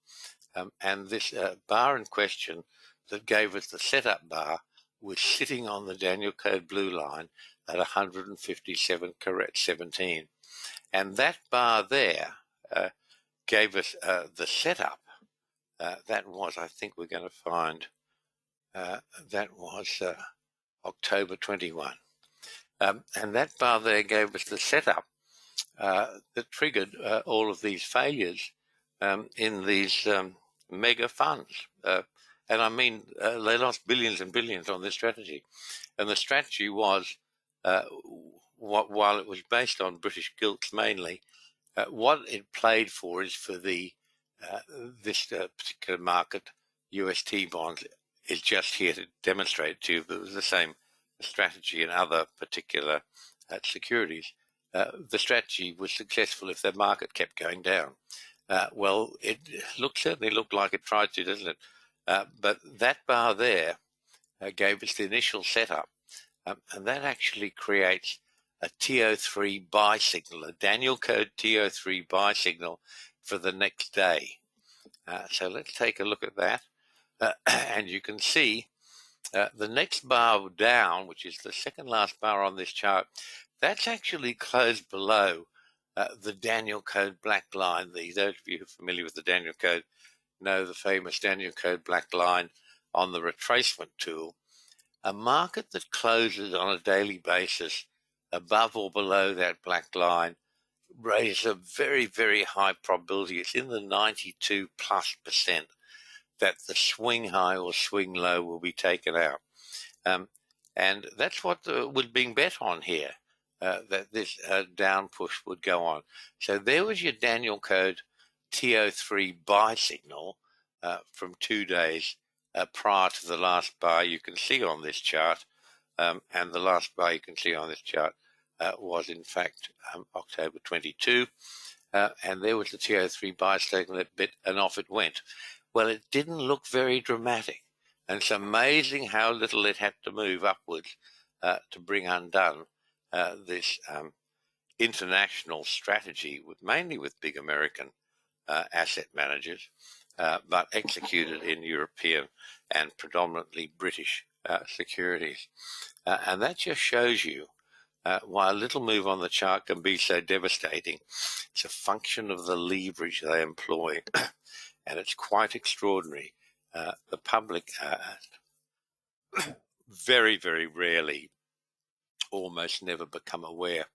And this bar in question that gave us the setup bar was sitting on the Danielcode blue line at 157.17. And that bar there gave us the setup. That was, I think we're going to find, that was October 21. And that bar there gave us the setup that triggered all of these failures in these mega funds. And I mean, they lost billions and billions on this strategy. And the strategy was, while it was based on British gilts mainly, what it played for is for the this particular market, UST bonds, is just here to demonstrate to you that it was the same strategy in other particular securities. The strategy was successful if the market kept going down. Well, it certainly looked like it tried to, doesn't it? But that bar there gave us the initial setup, and that actually creates a TO3 buy signal, a Danielcode TO3 buy signal for the next day. So let's take a look at that. And you can see the next bar down, which is the second last bar on this chart, that's actually closed below the Danielcode black line. Those of you who are familiar with the Danielcode know the famous Danielcode black line on the retracement tool. A market that closes on a daily basis above or below that black line raises a very, very high probability. It's in the 92+% that the swing high or swing low will be taken out. And that's what was being bet on here, that this down push would go on. So there was your Danielcode TO3 buy signal from 2 days prior to the last bar you can see on this chart. And the last bar you can see on this chart was in fact October 22. And there was the TO3 buy signal that bit, and off it went. Well, it didn't look very dramatic. And it's amazing how little it had to move upwards to bring undone this international strategy, mainly with big American asset managers, but executed in European and predominantly British securities. And that just shows you why a little move on the chart can be so devastating. It's a function of the leverage they employ, and it's quite extraordinary. The public very, very rarely, almost never become aware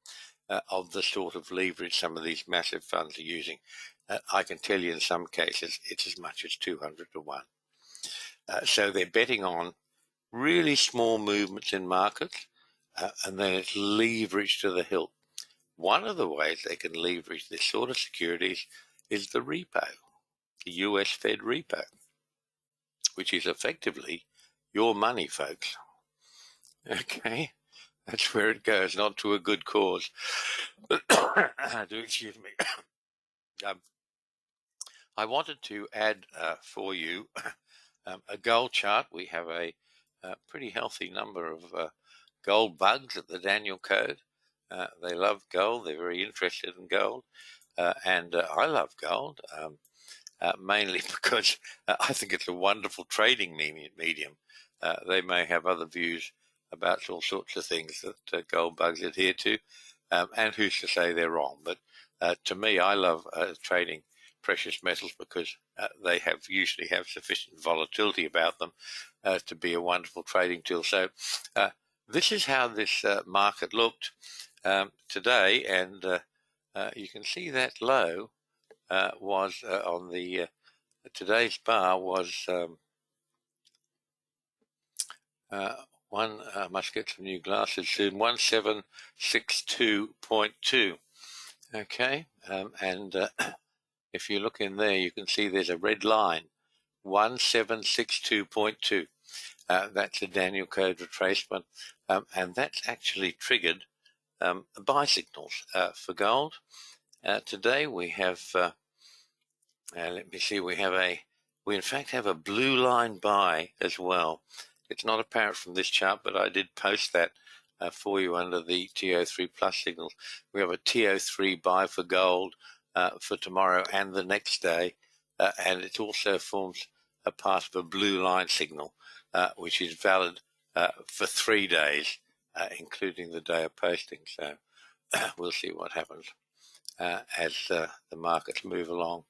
of the sort of leverage some of these massive funds are using. I can tell you in some cases it's as much as 200 to 1. So they're betting on really small movements in markets, and then it's leverage to the hilt. One of the ways they can leverage this sort of securities is the repo, the US Fed repo, which is effectively your money, folks. Okay, that's where it goes, not to a good cause. Do excuse me. I wanted to add for you a gold chart. We have a pretty healthy number of gold bugs at the Danielcode. They love gold. They're very interested in gold. And I love gold, mainly because I think it's a wonderful trading medium. They may have other views about all sorts of things that gold bugs adhere to, and who's to say they're wrong. But to me, I love trading precious metals because they usually have sufficient volatility about them to be a wonderful trading tool. So this is how this market looked today, and you can see that low was on the today's bar was I must get some new glasses soon, 1762.2. Okay, and if you look in there, you can see there's a red line, 1762.2. That's a Danielcode retracement, and that's actually triggered buy signals for gold. Today we have, let me see, we in fact have a blue line buy as well. It's not apparent from this chart, but I did post that for you under the TO3 plus signals. We have a TO3 buy for gold for tomorrow and the next day, and it also forms a part of a blue line signal, which is valid for 3 days, including the day of posting. So we'll see what happens as the markets move along.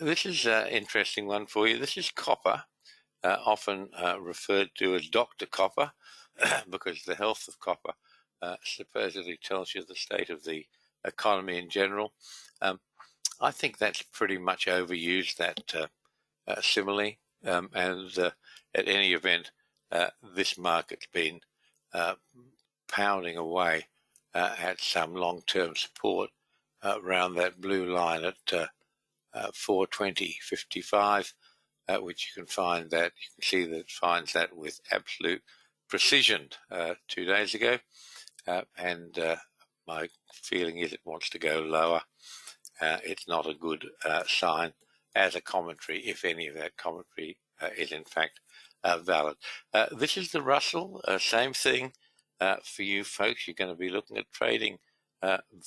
This is an interesting one for you. This is copper, often referred to as Dr. Copper, because the health of copper supposedly tells you the state of the economy in general. I think that's pretty much overused, that simile, and at any event, this market's been pounding away at some long-term support around that blue line at 420.55, which you can find that, you can see that it finds that with absolute precision 2 days ago, and my feeling is it wants to go lower. It's not a good sign as a commentary, if any of that commentary is in fact valid. This is the Russell, same thing for you folks. You're going to be looking at trading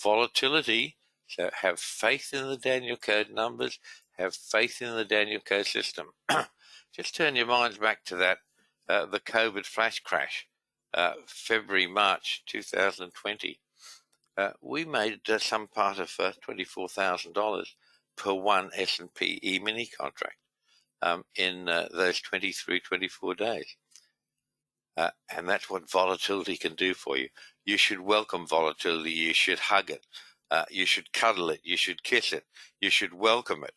volatility, so have faith in the Danielcode numbers, have faith in the Danielcode system. Just turn your minds back to that, the COVID flash crash, February, March 2020. We made some part of $24,000 per one S&P E-mini contract in those 23, 24 days. And that's what volatility can do for you. You should welcome volatility. You should hug it. You should cuddle it. You should kiss it. You should welcome it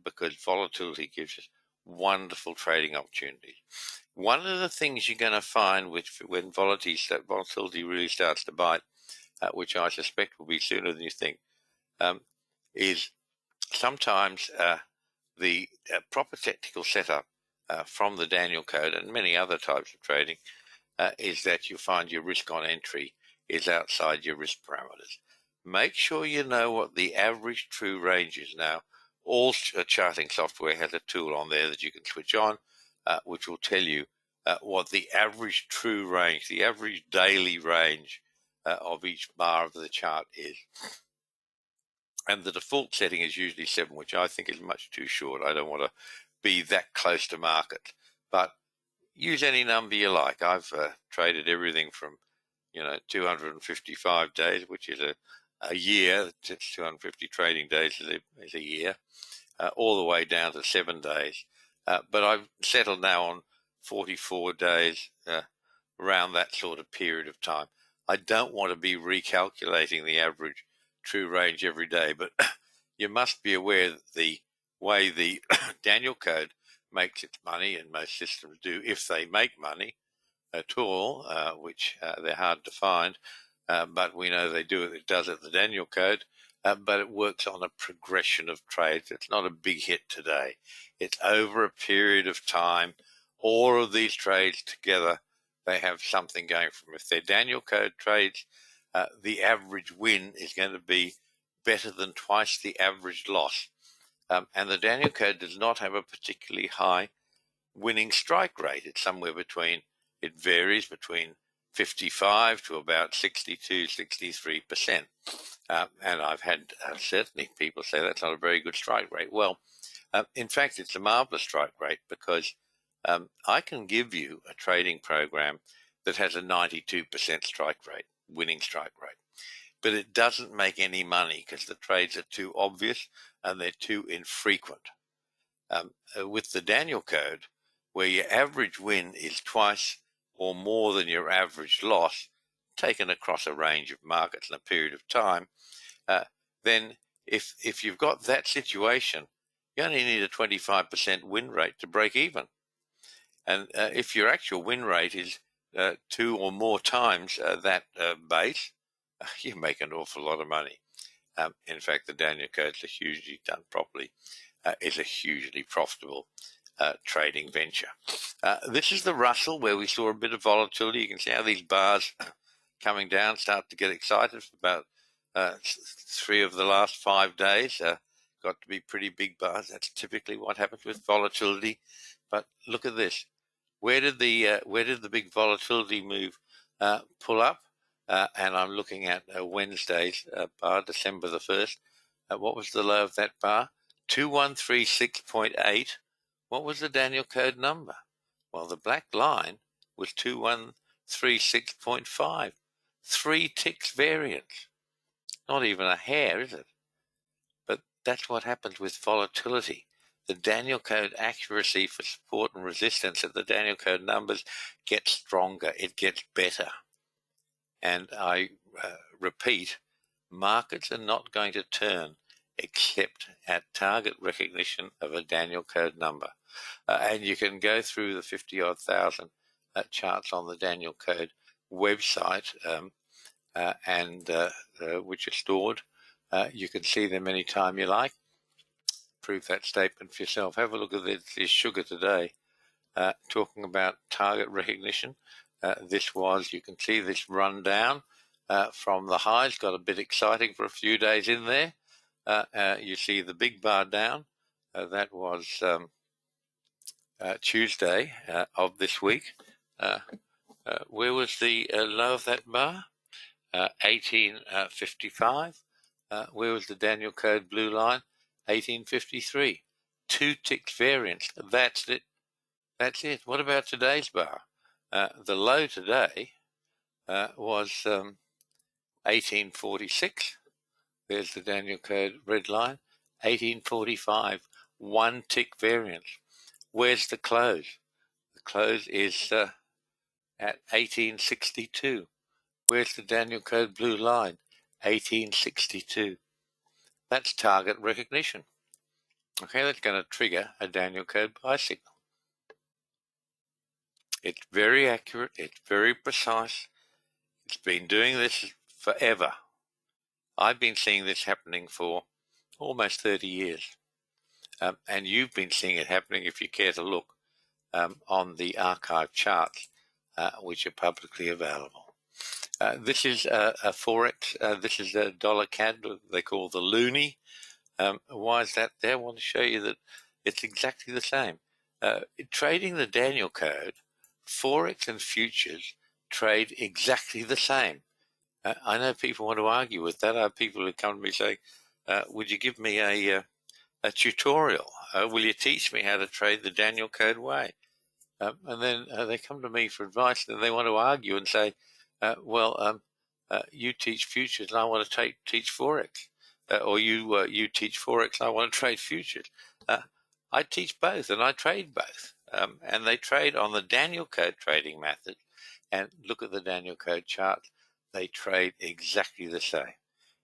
because volatility gives us wonderful trading opportunities. One of the things you're going to find when volatility really starts to bite, which I suspect will be sooner than you think, is sometimes the proper technical setup from the Danielcode and many other types of trading is that you find your risk on entry is outside your risk parameters. Make sure you know what the average true range is. Now, all charting software has a tool on there that you can switch on, which will tell you what the average true range, the average daily range of each bar of the chart is. And the default setting is usually 7, which I think is much too short. I don't want to be that close to market, but use any number you like. I've traded everything from 255 days, which is a year. It's 250 trading days is a year, all the way down to 7 days. But I've settled now on 44 days, around that sort of period of time. I don't want to be recalculating the average true range every day, but you must be aware that the way the Danielcode makes its money, and most systems do if they make money at all, which they're hard to find, but we know they do it. It does it, the Danielcode, but it works on a progression of trades. It's not a big hit today. It's over a period of time. All of these trades together, they have something going from. If they're Danielcode trades, the average win is going to be better than twice the average loss. And the Danielcode does not have a particularly high winning strike rate. It's somewhere between, it varies between 55 to about 62, 63%. And I've had certainly people say that's not a very good strike rate. Well, in fact, it's a marvelous strike rate because I can give you a trading program that has a 92% strike rate, winning strike rate, but it doesn't make any money because the trades are too obvious and they're too infrequent. With the Danielcode, where your average win is twice or more than your average loss, taken across a range of markets in a period of time, then if you've got that situation, you only need a 25% win rate to break even. And if your actual win rate is 2 or more times that base, you make an awful lot of money. In fact, the Danielcode, hugely done properly, is a hugely profitable trading venture. This is the Russell, where we saw a bit of volatility. You can see how these bars coming down start to get excited for about 3 of the last 5 days. Got to be pretty big bars. That's typically what happens with volatility. But look at this. Where did the big volatility move pull up? And I'm looking at Wednesday's bar, December the 1st. What was the low of that bar? 2136.8. What was the Danielcode number? Well, the black line was 2136.5. 3 ticks variance. Not even a hair, is it? But that's what happens with volatility. The Danielcode accuracy for support and resistance at the Danielcode numbers gets stronger. It gets better. And I repeat, markets are not going to turn except at target recognition of a Danielcode number. And you can go through the 50-odd thousand charts on the Danielcode website, which are stored. You can see them anytime you like. Prove that statement for yourself. Have a look at this sugar today, talking about target recognition. This was, you can see this run down from the highs, got a bit exciting for a few days in there. You see the big bar down. That was Tuesday of this week. Where was the low of that bar? 1855. Where was the Danielcode blue line? 1853. 2 ticks variance. That's it. That's it. What about today's bar? The low today was 1846. There's the Danielcode red line. 1845. 1 tick variance. Where's the close? The close is at 1862. Where's the Danielcode blue line? 1862. That's target recognition. Okay, that's going to trigger a Danielcode buy signal. It's very accurate. It's very precise. It's been doing this forever. I've been seeing this happening for almost 30 years. And you've been seeing it happening, if you care to look, on the archive charts, which are publicly available. This is a Forex. This is a dollar CAD, they call the loonie. Why is that there? I want to show you that it's exactly the same. Trading the Danielcode, Forex and futures trade exactly the same. I know people want to argue with that. I have people who come to me saying, would you give me a tutorial? Will you teach me how to trade the Danielcode way? And then they come to me for advice, and they want to argue and say, you teach futures and I want to teach Forex. Or you teach Forex and I want to trade futures. I teach both and I trade both. And they trade on the Danielcode trading method. And look at the Danielcode chart. They trade exactly the same.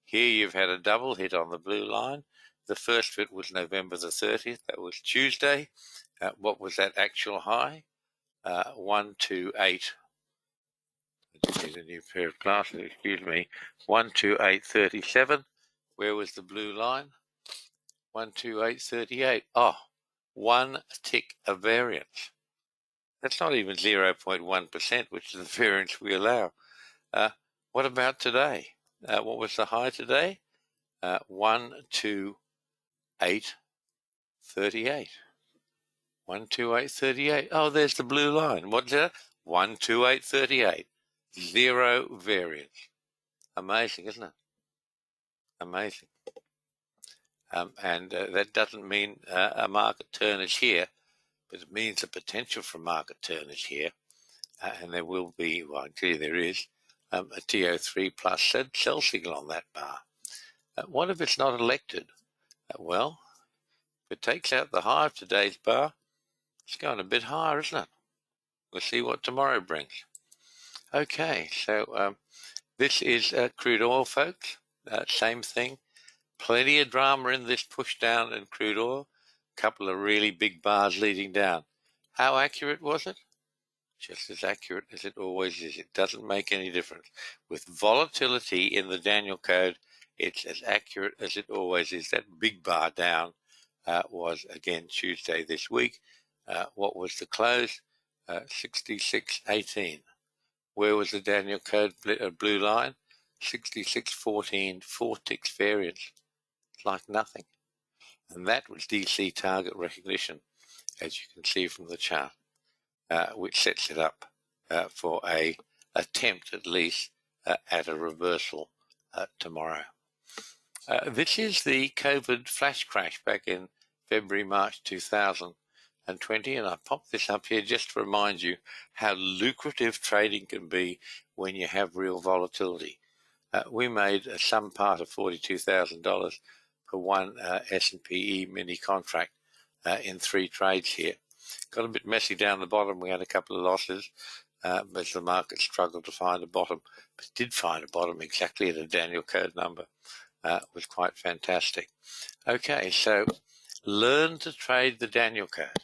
Here you've had a double hit on the blue line. The first hit was November the 30th. That was Tuesday. What was that actual high? 128. I just need a new pair of glasses, excuse me. 128.37. Where was the blue line? 128.38. Oh, 1 tick of variance. That's not even 0.1%, which is the variance we allow. What about today? What was the high today? 128.38. 128.38. Oh, there's the blue line. What's that? 128.38. 0 variance. Amazing, isn't it? Amazing. And that doesn't mean a market turn is here, but it means the potential for a market turn is here. And there will be, well, I tell you there is, a TO3 plus sell signal on that bar. What if it's not elected? Well, if it takes out the high of today's bar, it's going a bit higher, isn't it? We'll see what tomorrow brings. Okay, so this is crude oil, folks. Same thing. Plenty of drama in this push down in crude oil. A couple of really big bars leading down. How accurate was it? Just as accurate as it always is. It doesn't make any difference. With volatility in the Danielcode, it's as accurate as it always is. That big bar down was, again, Tuesday this week. What was the close? 66.18. Where was the Danielcode blue line? 66.14, 4 ticks variance. It's like nothing. And that was DC target recognition, as you can see from the chart, which sets it up for a attempt, at least, at a reversal tomorrow. This is the COVID flash crash back in February, March 2000. and I popped this up here just to remind you how lucrative trading can be when you have real volatility. We made some part of $42,000 for one S&P mini contract in 3 trades here. Got a bit messy down the bottom. We had a couple of losses as the market struggled to find a bottom, but did find a bottom exactly at a Danielcode number. Was quite fantastic. Okay, so learn to trade the Danielcode.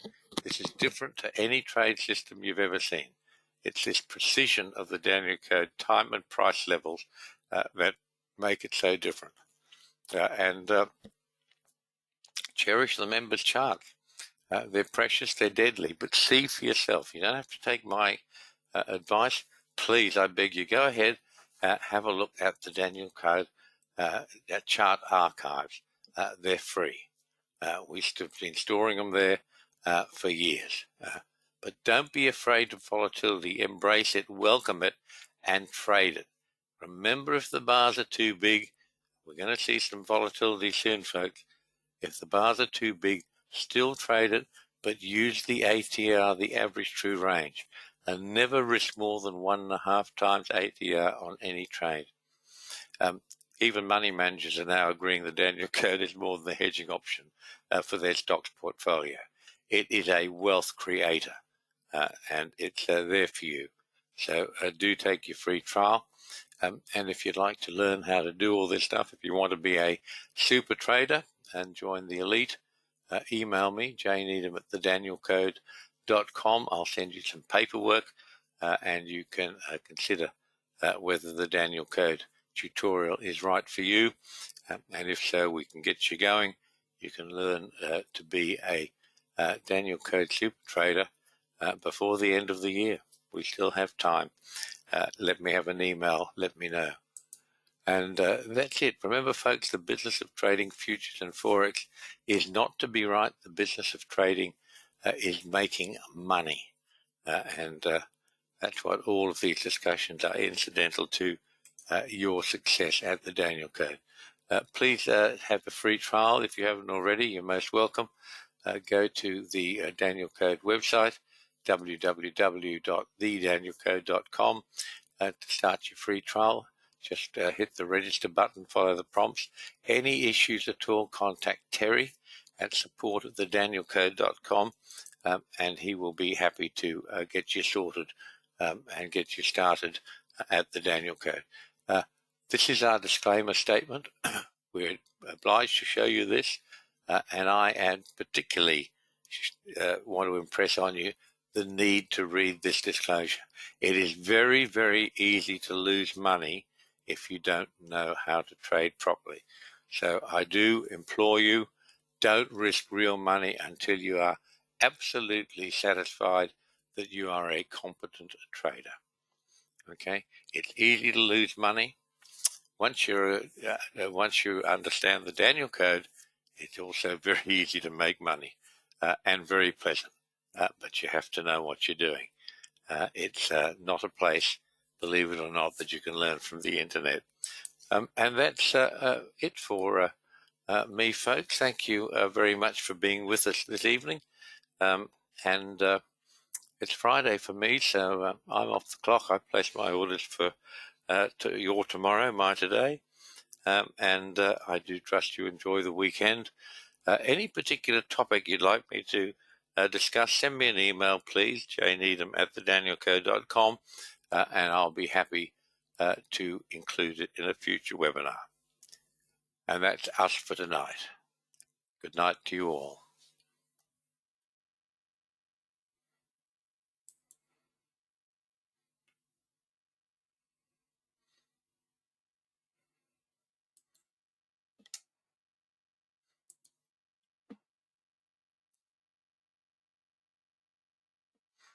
This is different to any trade system you've ever seen. It's this precision of the Danielcode time and price levels that make it so different. And cherish the members' charts. They're precious, they're deadly, but see for yourself. You don't have to take my advice. Please, I beg you, go ahead, have a look at the Danielcode chart archives. They're free. We've been storing them there for years. But don't be afraid of volatility. Embrace it, welcome it, and trade it. Remember, if the bars are too big, we're going to see some volatility soon, folks. If the bars are too big, still trade it, but use the ATR, the average true range, and never risk more than 1.5 times ATR on any trade. Even money managers are now agreeing the Danielcode is more than the hedging option for their stocks portfolio. It is a wealth creator, and it's there for you. So do take your free trial. And if you'd like to learn how to do all this stuff, if you want to be a super trader and join the elite, email me, jneedham@thedanielcode.com. I'll send you some paperwork, and you can consider whether the Danielcode tutorial is right for you. And if so, we can get you going. You can learn to be a Danielcode super trader before the end of the year. We still have time. Let me have an email. Let me know. And that's it. Remember, folks, the business of trading futures and Forex is not to be right. The business of trading is making money. And that's what all of these discussions are incidental to your success at the Danielcode. Please have a free trial if you haven't already. You're most welcome. Go to the Danielcode website, www.thedanielcode.com, to start your free trial. Just hit the register button, follow the prompts. Any issues at all, contact Terry at support@thedanielcode.com, and he will be happy to get you sorted and get you started at the Danielcode. This is our disclaimer statement. We're obliged to show you this, and I particularly want to impress on you the need to read this disclosure. It is very, very easy to lose money if you don't know how to trade properly. So I do implore you, don't risk real money until you are absolutely satisfied that you are a competent trader. Okay, it's easy to lose money. Once you understand the Danielcode, it's also very easy to make money and very pleasant. But you have to know what you're doing. It's not a place, believe it or not, that you can learn from the internet. And that's it for me, folks. Thank you very much for being with us this evening. And it's Friday for me, so I'm off the clock. I placed my orders for your tomorrow, my today. And I do trust you enjoy the weekend. Any particular topic you'd like me to discuss, send me an email, please, jneedham@thedanielcode.com, and I'll be happy to include it in a future webinar. And that's us for tonight. Good night to you all.